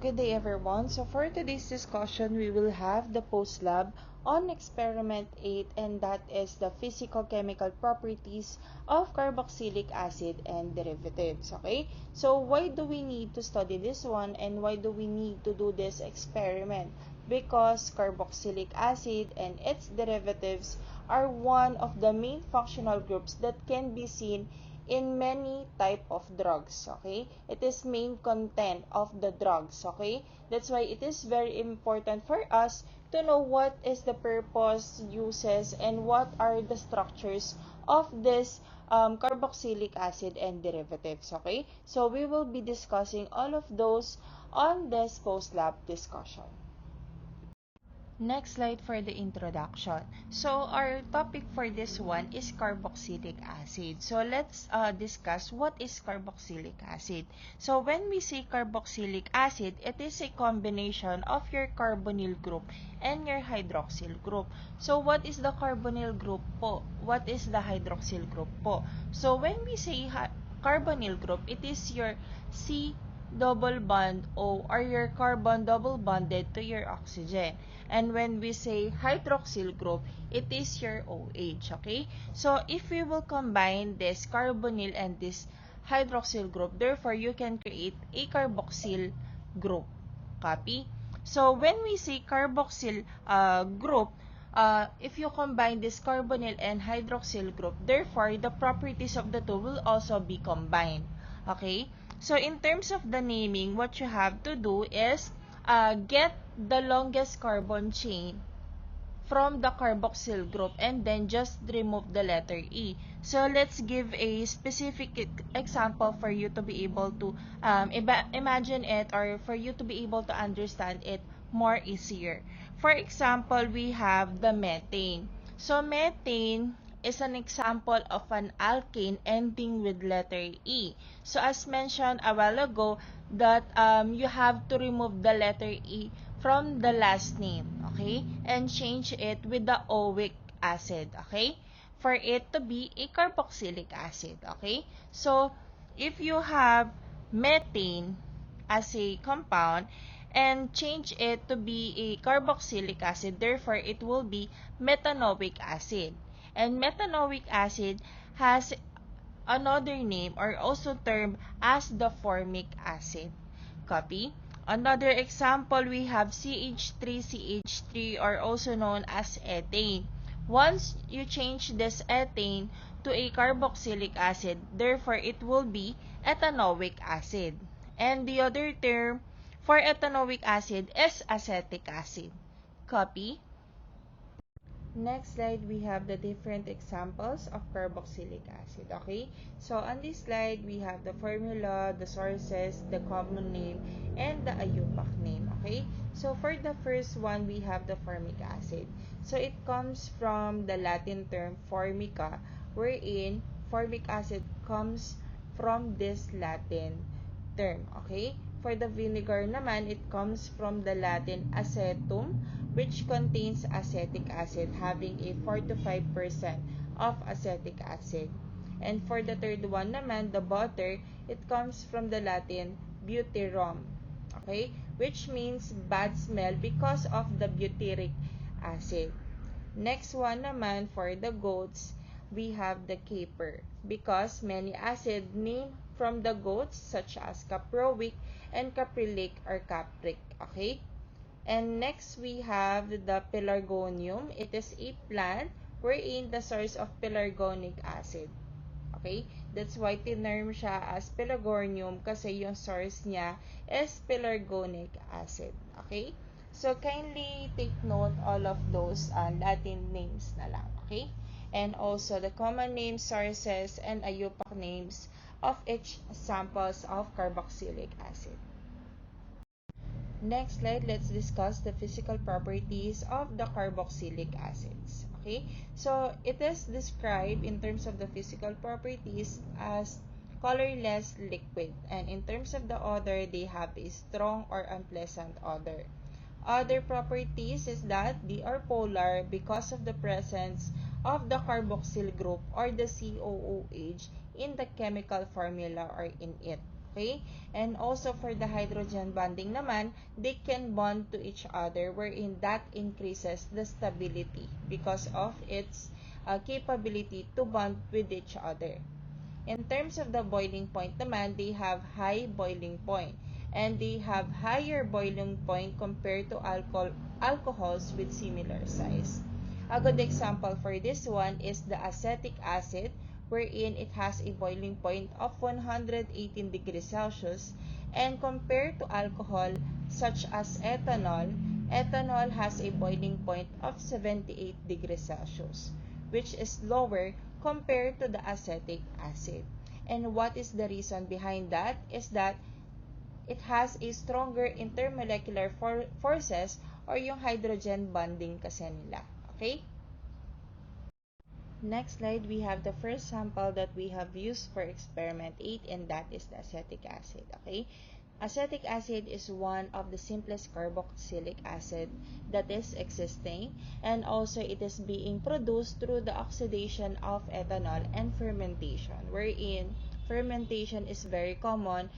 Good day everyone. So for today's discussion, we will have the post lab on experiment 8, and that is the physical chemical properties of carboxylic acid and derivatives. Okay? So why do we need to study this one, and why do we need to do this experiment? Because carboxylic acid and its derivatives are one of the main functional groups that can be seen in many type of drugs. Okay, it is main content of the drugs. Okay, that's why it is very important for us to know what is the purpose, uses, and what are the structures of this carboxylic acid and derivatives. Okay, so we will be discussing all of those on this post lab discussion. Next slide for the introduction. So our topic for this one is carboxylic acid. So let's discuss what is carboxylic acid. So when we say carboxylic acid, it is a combination of your carbonyl group and your hydroxyl group. So what is the carbonyl group po? What is the hydroxyl group po? So when we say carbonyl group, it is your C double bond O, or your carbon double bonded to your oxygen. And when we say hydroxyl group, it is your OH, okay? So if we will combine this carbonyl and this hydroxyl group, therefore you can create a carboxyl group. Copy? So when we say carboxyl group, if you combine this carbonyl and hydroxyl group, therefore the properties of the two will also be combined. Okay? So in terms of the naming, what you have to do is get the longest carbon chain from the carboxyl group and then just remove the letter E. So let's give a specific example for you to be able to imagine it, or for you to be able to understand it more easier. For example, we have the methane. So methane is an example of an alkane ending with letter E. So as mentioned a while ago, that you have to remove the letter E from the last name, okay? And change it with the oic acid, okay? For it to be a carboxylic acid, okay? So, if you have methane as a compound and change it to be a carboxylic acid, therefore it will be methanoic acid. And methanoic acid has another name, or also termed as the formic acid. Copy? Another example, we have CH3, or also known as ethane. Once you change this ethane to a carboxylic acid, therefore it will be ethanoic acid. And the other term for ethanoic acid is acetic acid. Copy? Next slide, we have the different examples of carboxylic acid. Okay, so on this slide, we have the formula, the sources, the common name, and the IUPAC name. Okay, so for the first one, we have the formic acid. So it comes from the Latin term formica, wherein formic acid comes from this Latin term. Okay, for the vinegar naman, it comes from the Latin acetum, which contains acetic acid, having a 4 to 5% of acetic acid. And for the third one naman, the butter, it comes from the Latin butyrum, okay, which means bad smell because of the butyric acid. Next one naman, for the goats, we have the caper, because many acid named from the goats such as caproic and caprylic or capric, okay? And next, we have the pelargonium. It is a plant wherein the source of pelargonic acid. Okay? That's why tinerm siya as pelargonium, kasi yung source niya is pelargonic acid. Okay? So, kindly take note all of those Latin names na lang. Okay? And also the common names, sources, and IUPAC names of each samples of carboxylic acid. Next slide, let's discuss the physical properties of the carboxylic acids. Okay, so it is described in terms of the physical properties as colorless liquid, and in terms of the odor, they have a strong or unpleasant odor. Other properties is that they are polar because of the presence of the carboxyl group, or the COOH, in the chemical formula or in it. Okay? And also for the hydrogen bonding naman, they can bond to each other wherein that increases the stability because of its capability to bond with each other. In terms of the boiling point naman, they have high boiling point and they have higher boiling point compared to alcohols with similar size. A good example for this one is the acetic acid, wherein it has a boiling point of 118 degrees Celsius, and compared to alcohol such as ethanol, ethanol has a boiling point of 78 degrees Celsius, which is lower compared to the acetic acid. And what is the reason behind that? Is that it has a stronger intermolecular forces or yung hydrogen bonding kasi nila. Okay? Next slide, we have the first sample that we have used for experiment 8, and that is the acetic acid. Okay? Acetic acid is one of the simplest carboxylic acid that is existing, and also it is being produced through the oxidation of ethanol and fermentation, wherein fermentation is very common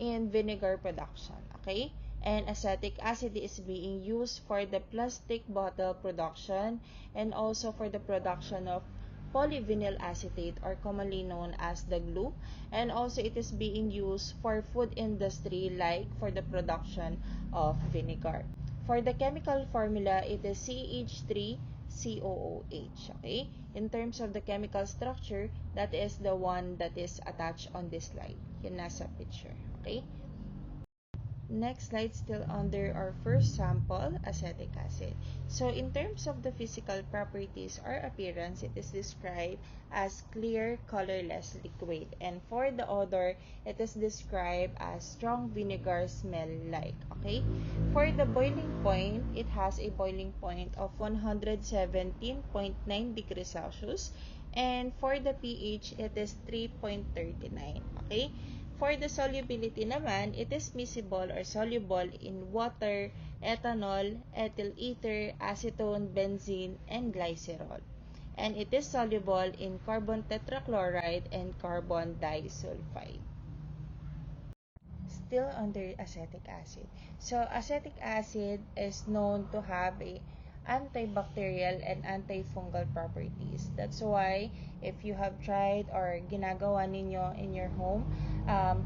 in vinegar production. Okay? And acetic acid is being used for the plastic bottle production and also for the production of polyvinyl acetate, or commonly known as the glue, and also it is being used for food industry like for the production of vinegar. For the chemical formula, it is CH3COOH. Okay? In terms of the chemical structure, that is the one that is attached on this slide. Yung nasa picture. Okay? Next slide, still under our first sample, acetic acid. So in terms of the physical properties or appearance, it is described as clear, colorless liquid. And for the odor, it is described as strong vinegar smell-like. Okay? For the boiling point, it has a boiling point of 117.9 degrees Celsius. And for the pH, it is 3.39. Okay? For the solubility naman, it is miscible or soluble in water, ethanol, ethyl ether, acetone, benzene, and glycerol. And it is soluble in carbon tetrachloride and carbon disulfide. Still under acetic acid. So acetic acid is known to have a antibacterial and antifungal properties. That's why if you have tried or ginagawa ninyo in your home,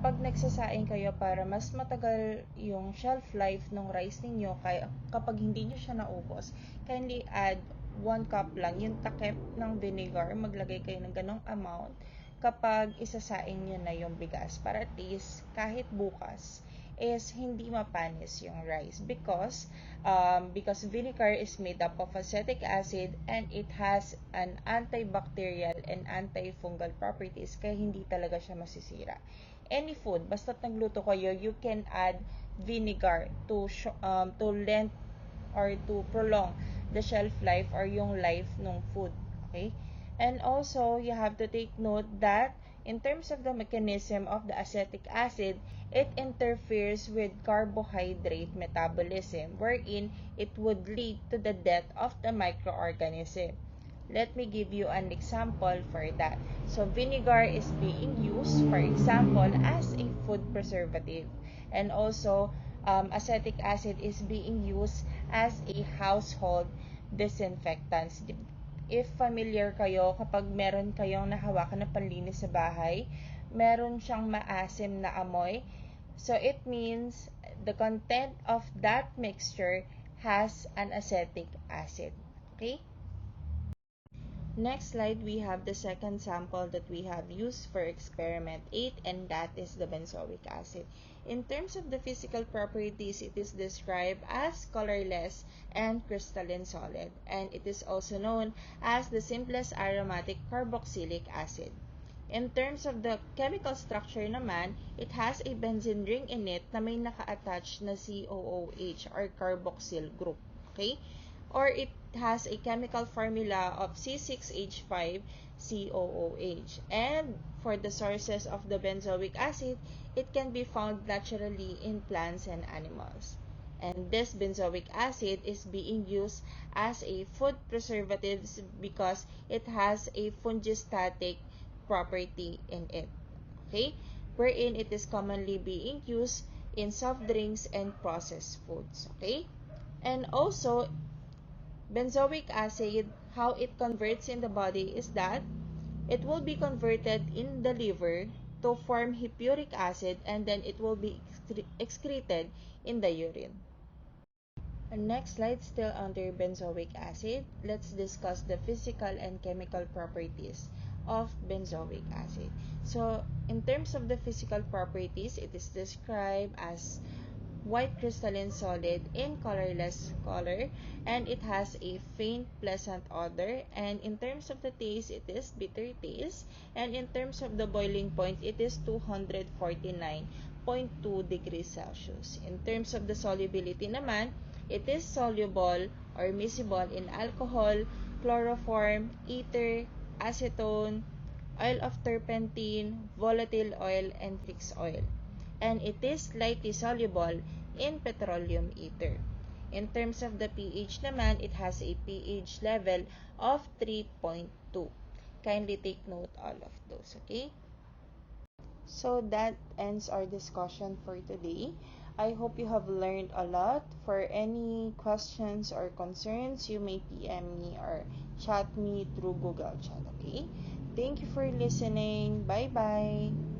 pag nagsasaing kayo para mas matagal yung shelf life ng rice ninyo, kaya kapag hindi nyo siya naubos, kindly add 1 cup lang yung takip ng vinegar. Maglagay kayo ng ganong amount kapag isasaing nyo na yung bigas, para at least kahit bukas is hindi mapanis yung rice, because vinegar is made up of acetic acid and it has an antibacterial and antifungal properties, kaya hindi talaga siya masisira. Any food, basta nagluto kayo, you can add vinegar to length or to prolong the shelf life or yung life ng food. Okay? And also, you have to take note that in terms of the mechanism of the acetic acid, it interferes with carbohydrate metabolism, wherein it would lead to the death of the microorganism. Let me give you an example for that. So, vinegar is being used, for example, as a food preservative. And also, acetic acid is being used as a household disinfectant. If familiar kayo, kapag meron kayong nahawakan na panlinis sa bahay, meron siyang maasim na amoy. So, it means the content of that mixture has an acetic acid. Okay? Next slide, we have the second sample that we have used for experiment 8, and that is the benzoic acid. In terms of the physical properties, it is described as colorless and crystalline solid, and it is also known as the simplest aromatic carboxylic acid. In terms of the chemical structure naman, it has a benzene ring in it na may naka-attach na COOH or carboxyl group. Okay? Or it has a chemical formula of C6H5COOH. And for the sources of the benzoic acid, it can be found naturally in plants and animals. And this benzoic acid is being used as a food preservative because it has a fungistatic property in it. Okay? wherein it is commonly being used in soft drinks and processed foods. Okay? And also, benzoic acid, how it converts in the body is that it will be converted in the liver to form hippuric acid, and then it will be excreted in the urine. And next slide, still under benzoic acid, let's discuss the physical and chemical properties of benzoic acid. So, in terms of the physical properties, it is described as white crystalline solid in colorless color, and it has a faint pleasant odor, and in terms of the taste, it is bitter taste, and in terms of the boiling point, it is 249.2 degrees Celsius. In terms of the solubility naman, it is soluble or miscible in alcohol, chloroform, ether, acetone, oil of turpentine, volatile oil, and fixed oil. And it is lightly soluble in petroleum ether. In terms of the pH naman, it has a pH level of 3.2. Kindly take note all of those, okay? So that ends our discussion for today. I hope you have learned a lot. For any questions or concerns, you may PM me or chat me through Google Chat, okay? Thank you for listening. Bye-bye.